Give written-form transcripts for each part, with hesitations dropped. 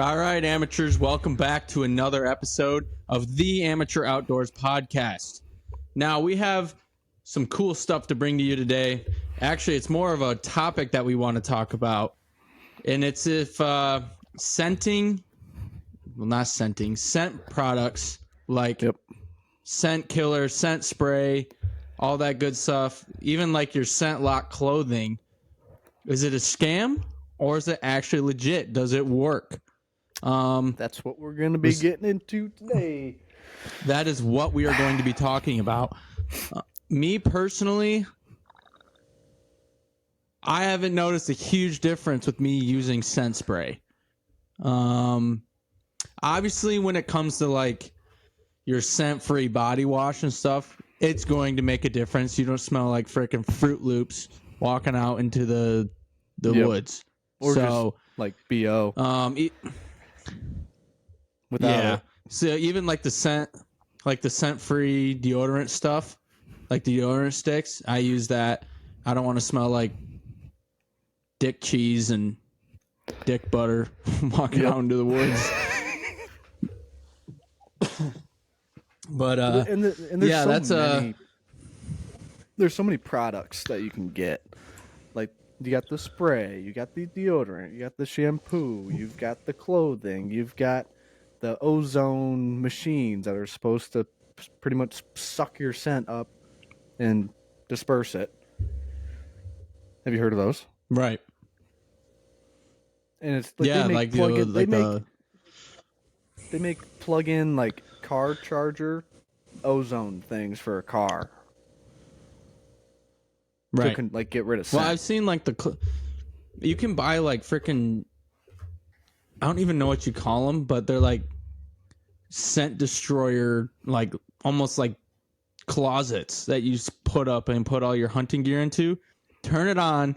All right, amateurs, welcome back to another episode of the Amateur Outdoors Podcast. Now, we have some cool stuff to bring to you today. Actually, it's more of a topic that we want to talk about, and it's if scent products like scent killer, scent spray, all that good stuff, even like your scent lock clothing, is it a scam or is it actually legit? Does it work? That's what we're going to be getting into today. That is what we are going to be talking about. Me personally, I haven't noticed a huge difference with me using scent spray. Obviously, when it comes to like your scent-free body wash and stuff, it's going to make a difference. You don't smell like freaking Fruit Loops walking out into the woods. Or just like BO. So even like the scent-free deodorant stuff, like the deodorant sticks, I use that. I don't want to smell like dick cheese and dick butter walking out into the woods. But there's so many products that you can get. Like you got the spray, you got the deodorant, you got the shampoo, you've got the clothing, you've got the ozone machines that are supposed to pretty much suck your scent up and disperse it. Have you heard of those? Right. And it's like they make plug-in like car charger ozone things for a car. Right. To like get rid of scent. Well, I've seen like you can buy like freaking, I don't even know what you call them, but they're like scent destroyer, like almost like closets that you put up and put all your hunting gear into. Turn it on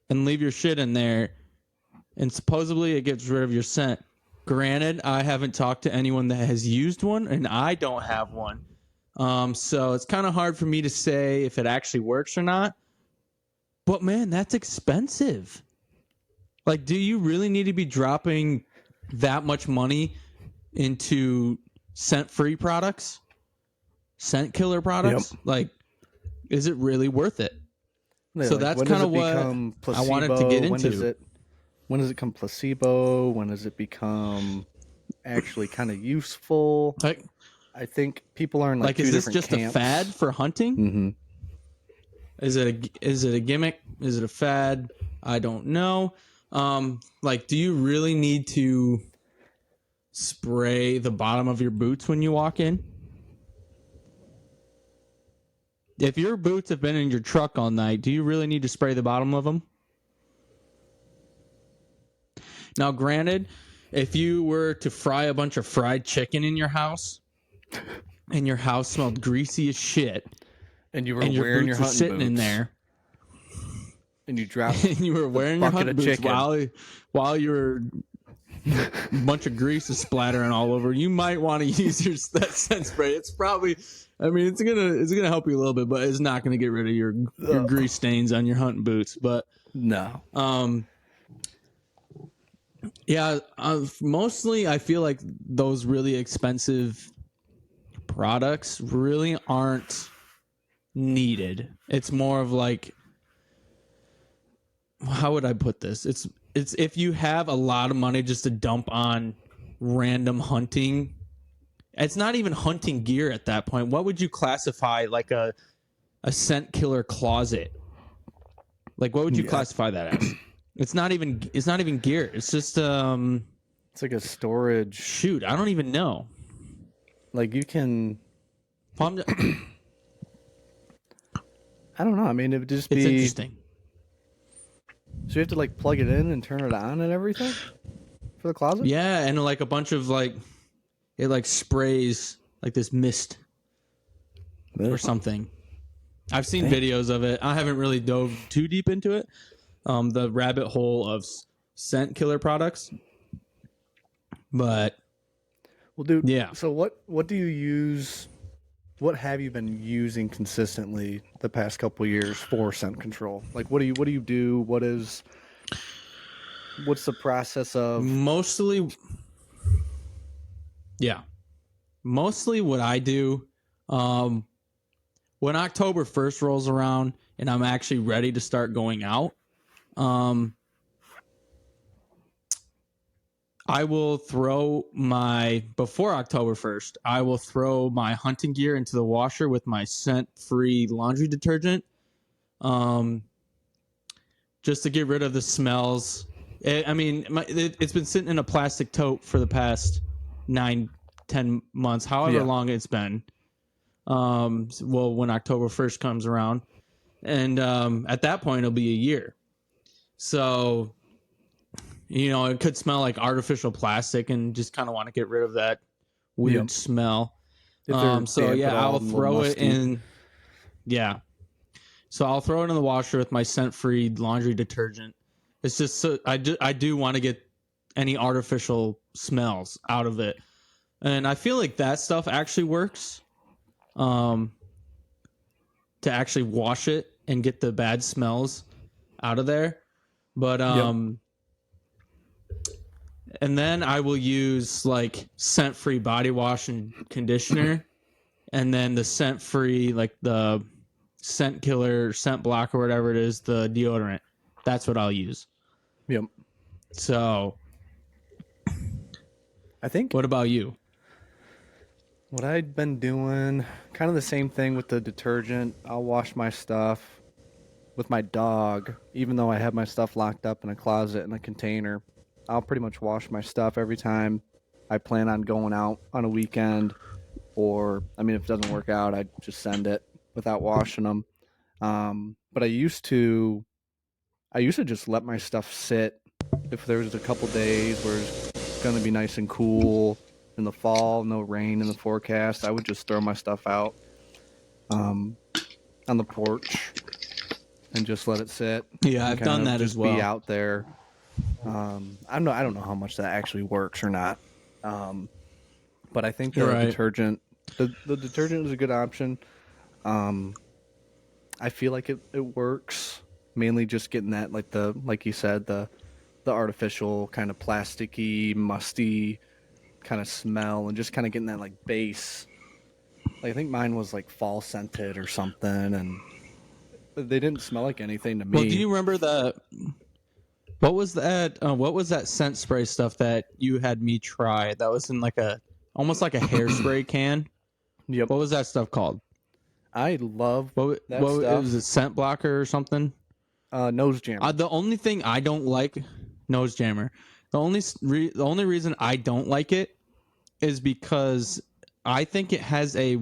and leave your shit in there, and supposedly it gets rid of your scent. Granted, I haven't talked to anyone that has used one, and I don't have one. So it's kind of hard for me to say if it actually works or not. But man, that's expensive. Like, do you really need to be dropping that much money into scent-free products? Scent killer products? Yep. Like, is it really worth it? Yeah, so like, that's kind of what I wanted to get into. When does it become placebo? When does it become actually kind of useful? I think people are in like two is this different just camps. A fad for hunting? Mm-hmm. Is it a gimmick? Is it a fad? I don't know. Like, do you really need to spray the bottom of your boots when you walk in? If your boots have been in your truck all night, do you really need to spray the bottom of them? Now, granted, if you were to fry a bunch of fried chicken in your house, and your house smelled greasy as shit, and you were wearing your hunting sitting boots, in there, and you dropped, and you were wearing your hunting boots chicken while you were a bunch of grease is splattering all over, you might want to use that scent spray. It's probably, I mean, it's gonna help you a little bit, but it's not gonna get rid of your grease stains on your hunting boots. But no, yeah, mostly I feel like those really expensive products really aren't needed. It's more of like, how would I put this? It's if you have a lot of money just to dump on random hunting, it's not even hunting gear at that point. What would you classify like a scent killer closet? Like, what would you classify that as? It's not even gear. It's just it's like a storage. Shoot, I don't even know. Like you can I don't know. I mean, it would just be It's interesting. So you have to like plug it in and turn it on and everything for the closet? Yeah, and like a bunch of like it like sprays like this mist or something. I've seen videos of it. I haven't really dove too deep into it. The rabbit hole of scent killer products. But well, dude, yeah. So what do you use? What have you been using consistently the past couple of years for scent control? Like, what do you do? What is What's the process of? Mostly, yeah. Mostly what I do, when October 1st rolls around and I'm actually ready to start going out, I will throw before October 1st, I will throw my hunting gear into the washer with my scent-free laundry detergent, just to get rid of the smells. It's been sitting in a plastic tote for the past 9-10 months, however long it's been. When October 1st comes around, and at that point it'll be a year. So, it could smell like artificial plastic, and just kind of want to get rid of that weird smell. I'll throw it in. Yeah. So I'll throw it in the washer with my scent-free laundry detergent. It's just I do want to get any artificial smells out of it, and I feel like that stuff actually works. To actually wash it and get the bad smells out of there, but and then I will use like scent-free body wash and conditioner, and then the scent-free, like the scent killer, scent block, or whatever it is, the deodorant. That's what I'll use. Yep. So, I think. What about you? What I'd been doing, kind of the same thing with the detergent. I'll wash my stuff with my dog, even though I have my stuff locked up in a closet in a container. I'll pretty much wash my stuff every time I plan on going out on a weekend, or if it doesn't work out, I just send it without washing them. But I used to just let my stuff sit. If there was a couple days where it's gonna be nice and cool in the fall, no rain in the forecast, I would just throw my stuff out on the porch and just let it sit. Yeah, I've done that as well. Be out there. I don't know how much that actually works or not. But I think the detergent, the detergent is a good option. I feel like it works, mainly just getting that, like you said, the artificial kind of plasticky, musty kind of smell, and just kind of getting that like base. Like, I think mine was like fall scented or something, and they didn't smell like anything to me. Well, do you remember what was that scent spray stuff that you had me try? That was in almost like a hairspray can. Yep. What was that stuff called? I love that stuff. It was a scent blocker or something? Nose jammer. The only thing I don't like, nose jammer. The only reason I don't like it is because I think it has a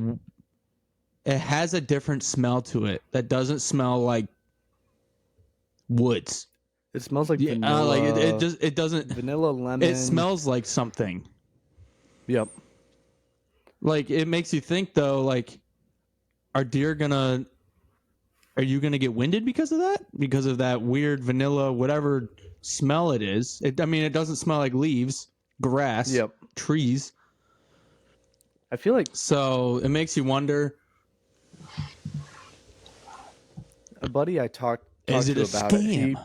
different smell to it that doesn't smell like woods. It smells like vanilla. It doesn't vanilla lemon. It smells like something. Yep. Like, it makes you think though, like, are you gonna get winded because of that? Because of that weird vanilla whatever smell it is. It doesn't smell like leaves, grass, trees. I feel like so it makes you wonder. A buddy I talked to about it,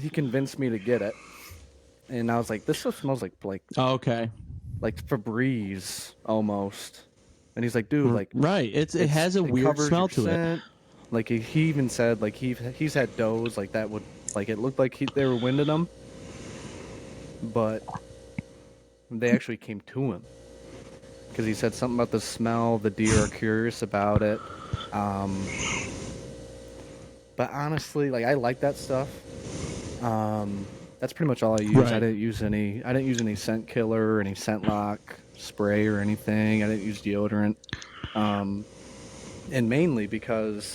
he convinced me to get it, and I was like, "This stuff smells like oh, okay, like Febreze almost." And he's like, "Dude, like it has a weird smell to it." Like, he even said like he's had does like that would like it looked like they were winding him, but they actually came to him because he said something about the smell. The deer are curious about it. But honestly, like, I like that stuff. That's pretty much all I use. Right. I didn't use any scent killer or any scent lock spray or anything. I didn't use deodorant. And mainly because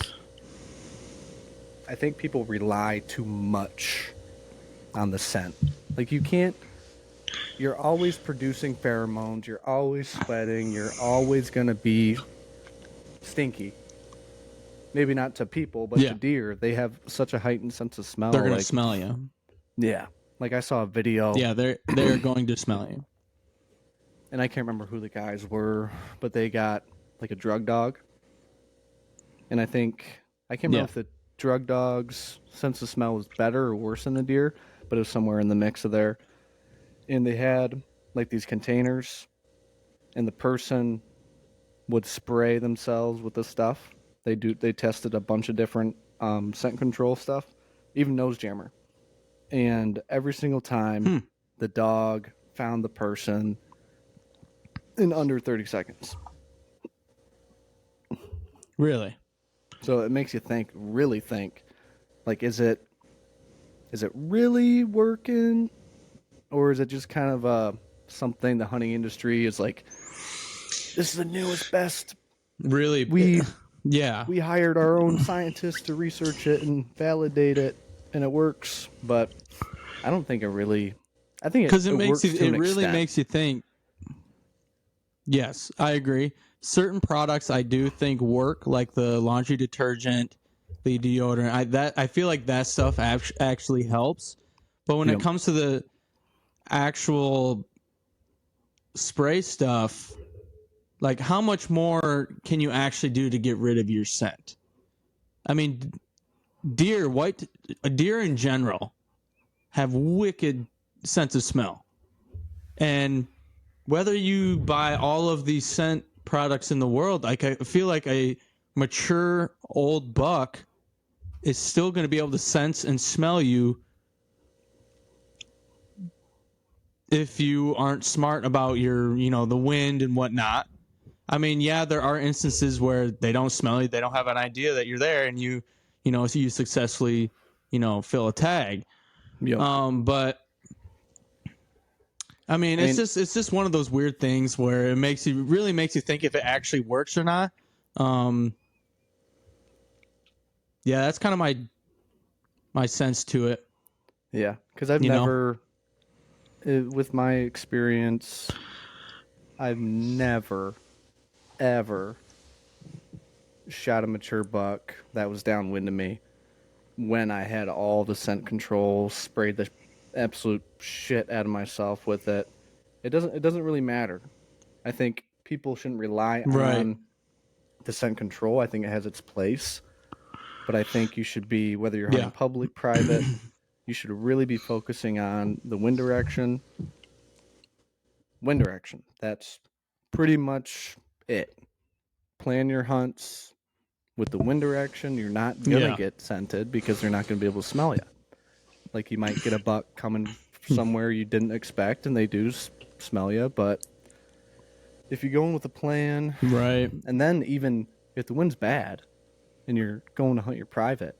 I think people rely too much on the scent. Like, you're always producing pheromones, you're always sweating, you're always going to be stinky. Maybe not to people, but to deer, they have such a heightened sense of smell. They're going to smell you. Yeah. Like, I saw a video. Yeah, they're going to smell you. And I can't remember who the guys were, but they got like a drug dog. And I can't remember if the drug dog's sense of smell was better or worse than the deer, but it was somewhere in the mix of there. And they had like these containers, and the person would spray themselves with the stuff. They tested a bunch of different scent control stuff, even nose jammer. And every single time the dog found the person in under 30 seconds. Really? So it makes you really think, like, is it really working, or is it just kind of something the hunting industry is like, this is the newest, best. Really? We Yeah. we hired our own scientists to research it and validate it, and it works. But I don't think it really. I think Because it works makes you, to it an really extent. makes you think. Yes, I agree. Certain products I do think work, like the laundry detergent, the deodorant. I feel like that stuff actually helps. But when Yep. it comes to the actual spray stuff, like how much more can you actually do to get rid of your scent? I mean, deer in general have wicked sense of smell. And whether you buy all of these scent products in the world, like I feel like a mature old buck is still going to be able to sense and smell you if you aren't smart about your, the wind and whatnot. I mean, yeah, there are instances where they don't smell you, they don't have an idea that you're there, and so you successfully, fill a tag. Yep. But I mean, it's just one of those weird things where it really makes you think if it actually works or not. Yeah, that's kind of my sense to it. Yeah, because I've never, with my experience, I've never, ever shot a mature buck that was downwind to me when I had all the scent control, sprayed the absolute shit out of myself with it. It doesn't really matter. I think people shouldn't rely on the scent control. I think it has its place, but I think you should be, whether you're hunting public, private, you should really be focusing on the wind direction. Wind direction. That's pretty much it. Plan your hunts with the wind direction. You're not gonna get scented because they're not gonna be able to smell you. Like, you might get a buck coming somewhere you didn't expect, and they do smell you. But if you're going with a plan, right, and then even if the wind's bad, and you're going to hunt your private,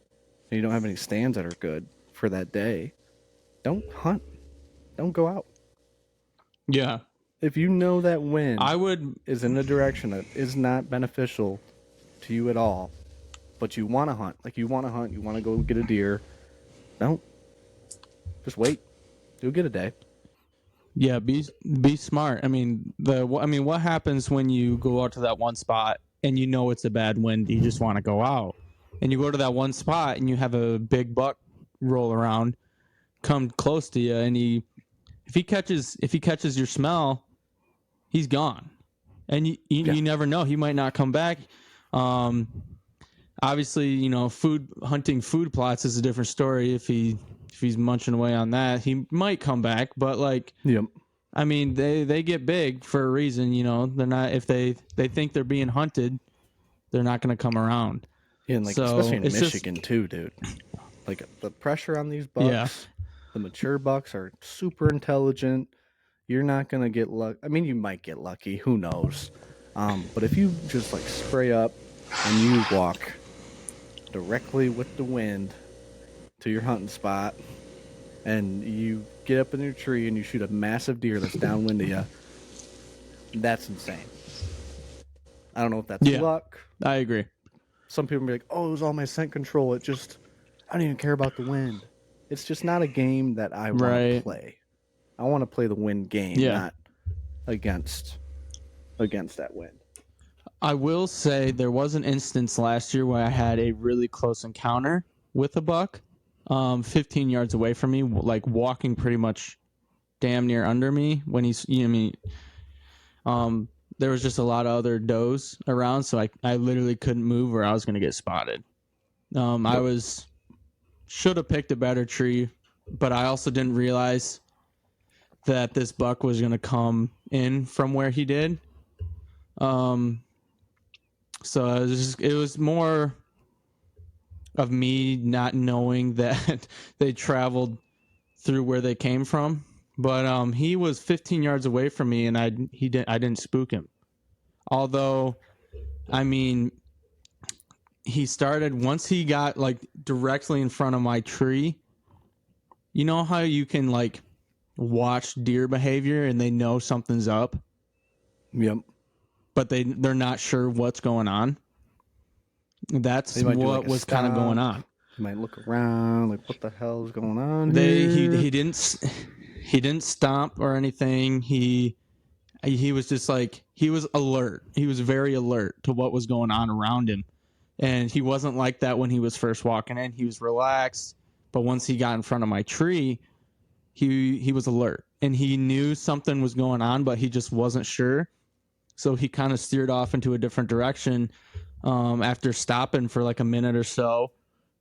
and you don't have any stands that are good for that day, don't hunt. Don't go out. Yeah. If you know that wind is in a direction that is not beneficial to you at all, but you want to hunt, you want to go get a deer, don't. Just wait. You'll get a day. Yeah, be smart. I mean, what happens when you go out to that one spot and it's a bad wind? You just want to go out, and you go to that one spot and you have a big buck roll around, come close to you, and if he catches your smell, he's gone, and you never know. He might not come back. Obviously, hunting food plots is a different story. If he's munching away on that, he might come back. But I mean, they get big for a reason. They're not, if they think they're being hunted, they're not going to come around. Yeah, and especially in Michigan too, dude. Like, the pressure on these bucks, the mature bucks are super intelligent. You're not going to get lucky. I mean, you might get lucky. Who knows? But if you just spray up and you walk directly with the wind to your hunting spot, and you get up in your tree and you shoot a massive deer that's downwind of you, that's insane. I don't know if that's luck. I agree. Some people be like, oh, it was all my scent control. I don't even care about the wind. It's just not a game that I want to play. I want to play the wind game, not against that wind. I will say there was an instance last year where I had a really close encounter with a buck, 15 yards away from me, walking pretty much damn near under me when he's, there was just a lot of other does around, so I literally couldn't move or I was going to get spotted. I should have picked a better tree but I also didn't realize that this buck was going to come in from where he did. So it was more of me not knowing that they traveled through where they came from. But he was 15 yards away from me, and I didn't spook him. Although, I mean, he started once he got like directly in front of my tree. You know how you can like watch deer behavior and they know something's up, Yep. but they're not sure what's going on. That's They might do, what like, a was kind of going stop. on. You might look around, like, what the hell is going on He here? didn't stomp or anything. He was just like, he was alert. He was very alert to what was going on around him. And he wasn't like that when he was first walking in. He was relaxed, but once he got in front of my tree, he was alert and he knew something was going on, but he just wasn't sure. So he kind of steered off into a different direction after stopping for like a minute or so,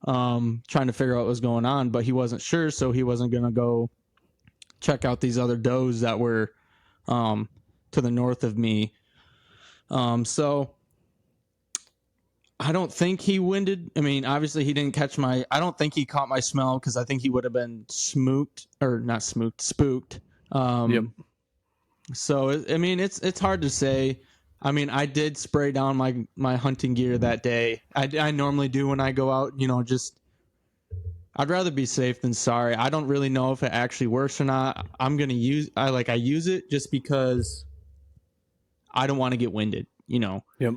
trying to figure out what was going on, but he wasn't sure, so he wasn't going to go check out these other does that were to the north of me. So I don't think he winded. I mean, obviously he didn't catch I don't think he caught my smell because I think he would have been spooked. Yep. So I mean, it's hard to say. I mean, I did spray down my hunting gear that day. I normally do when I go out. You know, just I'd rather be safe than sorry. I don't really know if it actually works or not. I use it just because I don't want to get winded. You know. Yep.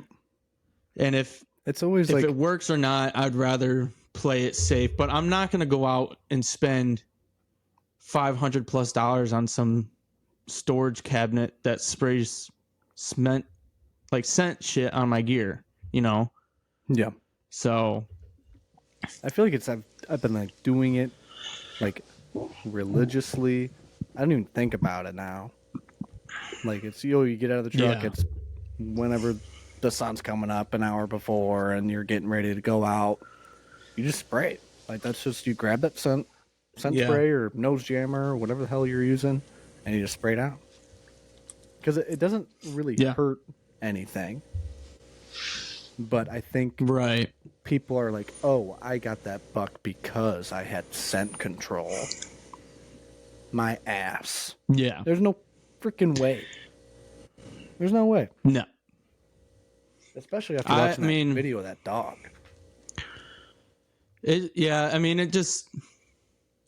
And if It's always if like, it works or not, I'd rather play it safe. But I'm not going to go out and spend $500+ on some storage cabinet that sprays scent shit on my gear, you know? yeah. So, I feel like I've been like doing it like religiously. I don't even think about it now. Like it's you get out of the truck, Yeah. it's whenever the sun's coming up an hour before and you're getting ready to go out, you just spray it. Like that's just you grab that scent Yeah. spray or nose jammer or whatever the hell you're using, and you just spray it out. Because it doesn't really Yeah. hurt anything. But I think right. people are like, oh, I got that buck because I had scent control. My ass. Yeah. There's no freaking way. There's no way. No. Especially after watching that video of that dog. I mean,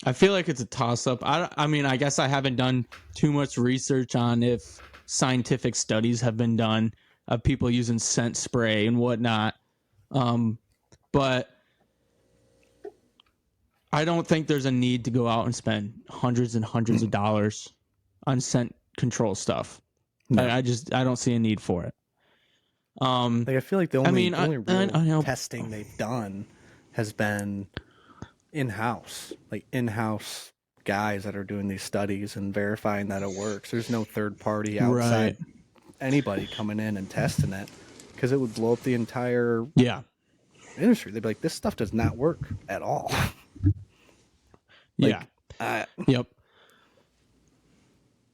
I feel like it's a toss up. I mean, I guess I haven't done too much research on if scientific studies have been done of people using scent spray and whatnot. But I don't think there's a need to go out and spend hundreds and hundreds of dollars on scent control stuff. No. I don't see a need for it. Like I feel like the only real I know. testing they've done has been in-house, like in-house guys that are doing these studies and verifying that it works. There's no third party outside anybody coming in and testing it, because it would blow up the entire industry. They'd be like, this stuff does not work at all. Yep. Like,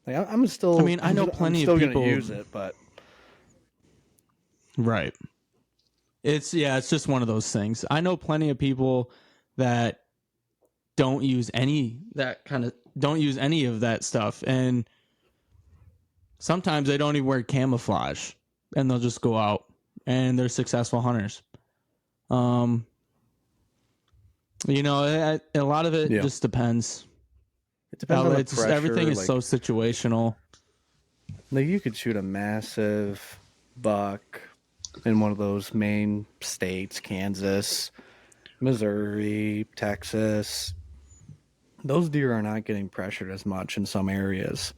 I'm still. I mean, I know plenty of people gonna use it, but right. It's just one of those things. I know plenty of people that don't use any of that stuff, and sometimes they don't even wear camouflage, and they'll just go out and they're successful hunters. You know, a lot of it just depends. It depends on the It's pressure. Everything is so situational. Like you could shoot a massive buck in one of those main states, Kansas, Missouri, Texas. Those deer are not getting pressured as much in some areas.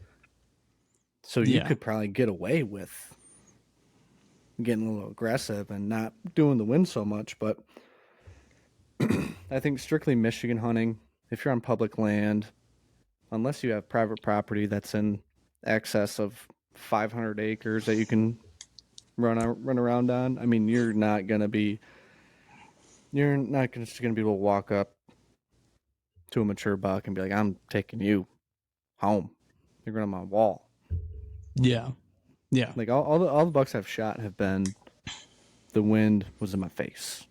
So you could probably get away with getting a little aggressive and not doing the wind so much. But I think strictly Michigan hunting, if you're on public land, unless you have private property that's in excess of 500 acres that you can run around on, I mean, you're not just going to be able to walk up to a mature buck and be like, I'm taking you home. You're going on my wall. Yeah. Yeah. Like all the bucks I've shot have been, the wind was in my face.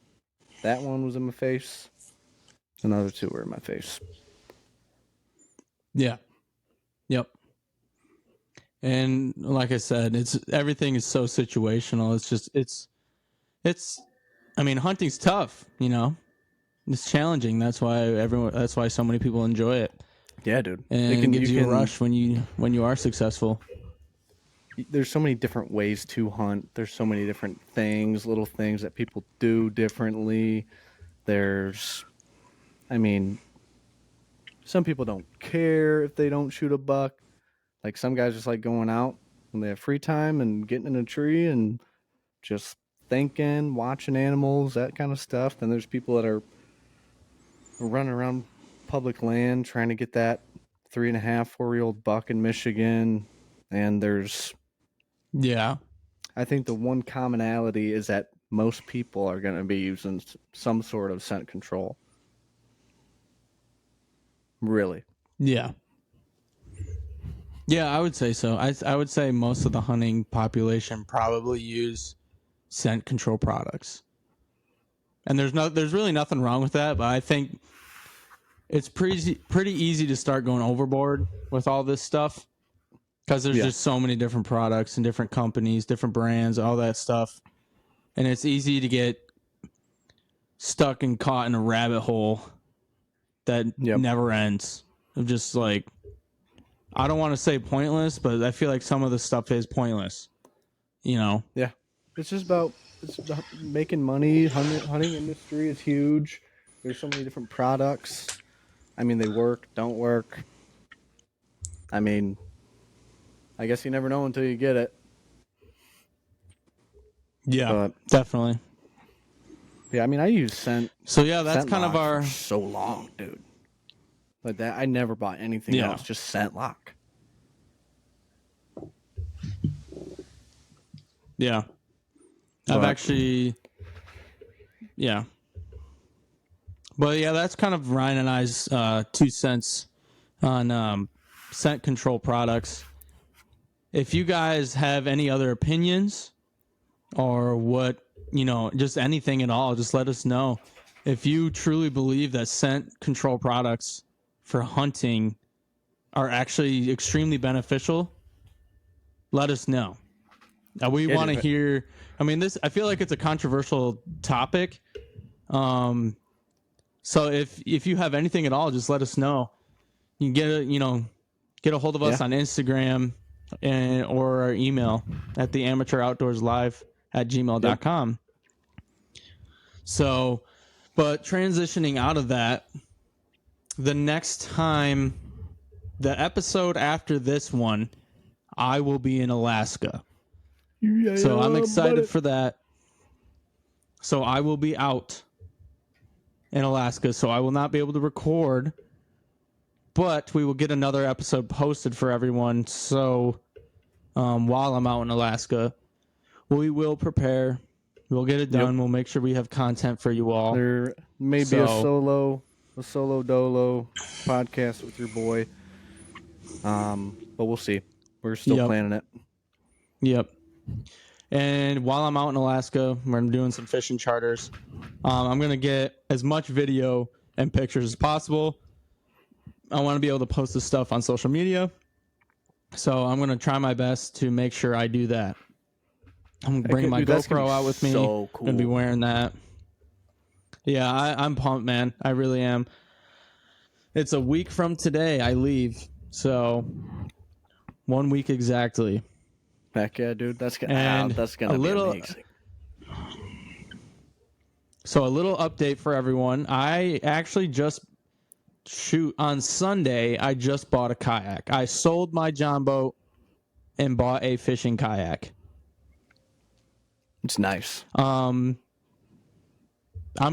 That one was in my face. Another two were in my face. Yeah. Yep. And like I said, everything is so situational. It's I mean, hunting's tough, you know. It's challenging. That's why so many people enjoy it. Yeah, dude. And it gives you a rush when you are successful. There's so many different ways to hunt. There's so many different things, little things that people do differently. I mean, some people don't care if they don't shoot a buck. Like some guys just like going out when they have free time and getting in a tree and just thinking, watching animals, that kind of stuff. Then there's people that are running around public land trying to get that 3.5, 4-year-old buck in Michigan. And I think the one commonality is that most people are going to be using some sort of scent control. Really? Yeah. Yeah, I would say so. I would say most of the hunting population probably use scent control products. And there's really nothing wrong with that, but I think it's pretty easy to start going overboard with all this stuff because there's just so many different products and different companies, different brands, all that stuff. And it's easy to get stuck and caught in a rabbit hole that never ends. Of just like, I don't want to say pointless, but I feel like some of the stuff is pointless. You know? Yeah. It's about making money. Hunting industry is huge. There's so many different products. I mean, they work, don't work. I mean, I guess you never know until you get it. Yeah, but, definitely. Yeah, I mean, I use scent. So yeah, that's kind of our for so long, dude. Like that, I never bought anything else. Just scent lock. Yeah, I've actually. Yeah. But yeah, that's kind of Ryan and I's 2 cents on scent control products. If you guys have any other opinions or what, you know, just anything at all, just let us know. If you truly believe that scent control products for hunting are actually extremely beneficial, let us know. We want to hear. I mean, I feel like it's a controversial topic. So if you have anything at all, just let us know. You can get a hold of us on Instagram or our email at theamateuroutdoorslive@gmail.com. So, but transitioning out of that, the next time, the episode after this one, I will be in Alaska. Yeah, so I'm excited for that. So I will be out in Alaska, so I will not be able to record, but we will get another episode posted for everyone. So while I'm out in Alaska, we will prepare. We'll get it done. We'll make sure we have content for you all. There may be a solo dolo podcast with your boy. But we'll see. We're still planning it. Yep. And while I'm out in Alaska, where I'm doing some fishing charters, I'm going to get as much video and pictures as possible. I want to be able to post this stuff on social media. So I'm going to try my best to make sure I do that. I'm going to bring my GoPro out with me. So cool. I'm going to be wearing that. Yeah, I'm pumped, man. I really am. It's a week from today I leave. So 1 week exactly. Heck yeah, dude. That's gonna be amazing. So a little update for everyone. I actually on Sunday, I just bought a kayak. I sold my John boat and bought a fishing kayak. It's nice. I'm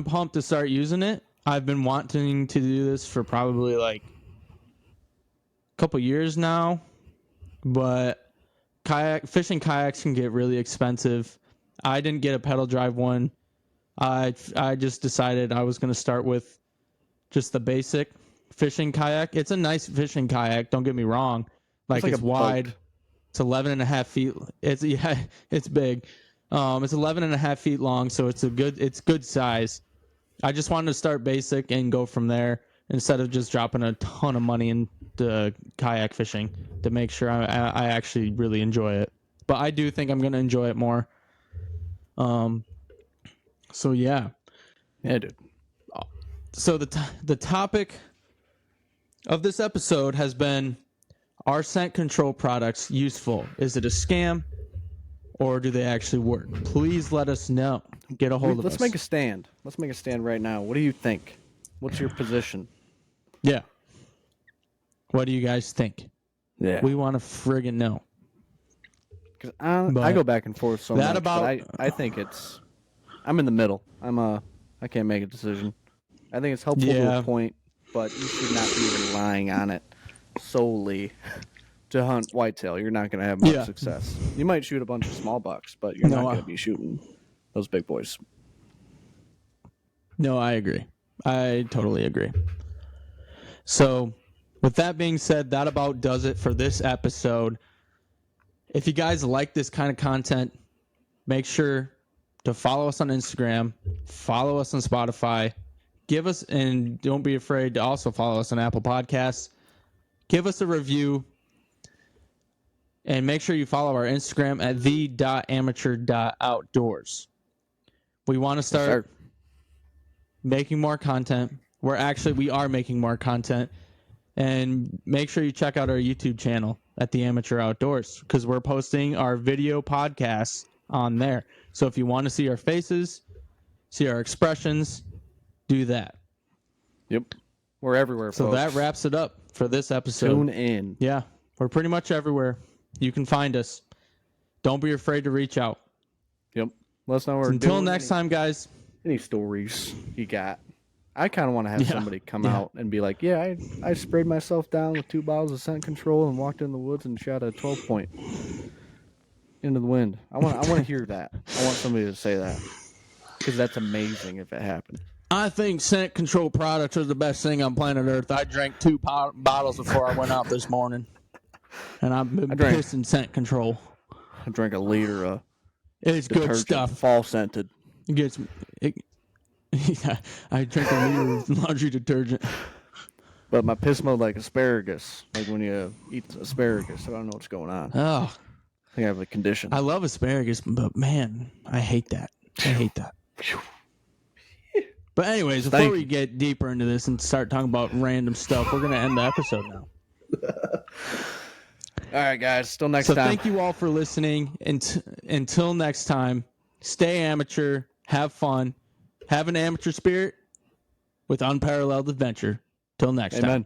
pumped to start using it. I've been wanting to do this for probably like a couple years now, but fishing kayaks can get really expensive. I didn't get a pedal drive one. I just decided I was going to start with just the basic fishing kayak. It's a nice fishing kayak. Don't get me wrong. Like like it's a wide. boat. It's 11.5 feet. It's it's big. It's 11.5 feet long, so it's good size. I just wanted to start basic and go from there instead of just dropping a ton of money into kayak fishing to make sure I actually really enjoy it. But I do think I'm gonna enjoy it more. So yeah. Yeah, dude. So the topic of this episode has been: are scent control products useful? Is it a scam, or do they actually work? Please let us know. Get a hold of us. Let's make a stand. Let's make a stand right now. What do you think? What's your position? Yeah. What do you guys think? Yeah. We want to friggin' know. Because I go back and forth so that much. about- But I think I'm in the middle. I can't make a decision. I think it's helpful to Yeah. a point, but you should not be relying on it solely to hunt whitetail. You're not going to have much Yeah. success. You might shoot a bunch of small bucks, but you're not No, going to be shooting those big boys. No, I agree. I totally agree. So, with that being said, that about does it for this episode. If you guys like this kind of content, make sure to follow us on Instagram, follow us on Spotify, and don't be afraid to also follow us on Apple Podcasts. Give us a review, and make sure you follow our Instagram at the.amateur.outdoors. We want to start making more content. We are making more content. And make sure you check out our YouTube channel at The Amateur Outdoors, because we're posting our video podcasts on there. So if you want to see our faces, see our expressions, do that. Yep. We're everywhere, So folks. that wraps it up for this episode. Tune in. Yeah, we're pretty much everywhere. You can find us. Don't be afraid to reach out. Yep. Let us know what we're Until doing. next time, guys. Any stories you got? I kind of want to have somebody come out and be like, yeah, I sprayed myself down with 2 bottles of scent control and walked in the woods and shot a 12-point into the wind. I want to hear that. I want somebody to say that, because that's amazing if it happened. I think scent control products are the best thing on planet Earth. I drank 2 bottles before I went out this morning, and I've been pissing scent control. I drank a liter of It's good stuff. fall scented. It gets. I drink a liter of laundry detergent. But my piss smelled like asparagus, like when you eat asparagus. I don't know what's going on. Oh, I think I have a condition. I love asparagus, but man, I hate that. I hate that. But anyways, before we get deeper into this and start talking about random stuff, we're going to end the episode now. All right, guys. Till next So time. thank you all for listening. Until next time, stay amateur, have fun, have an amateur spirit with unparalleled adventure. Till next time. Amen.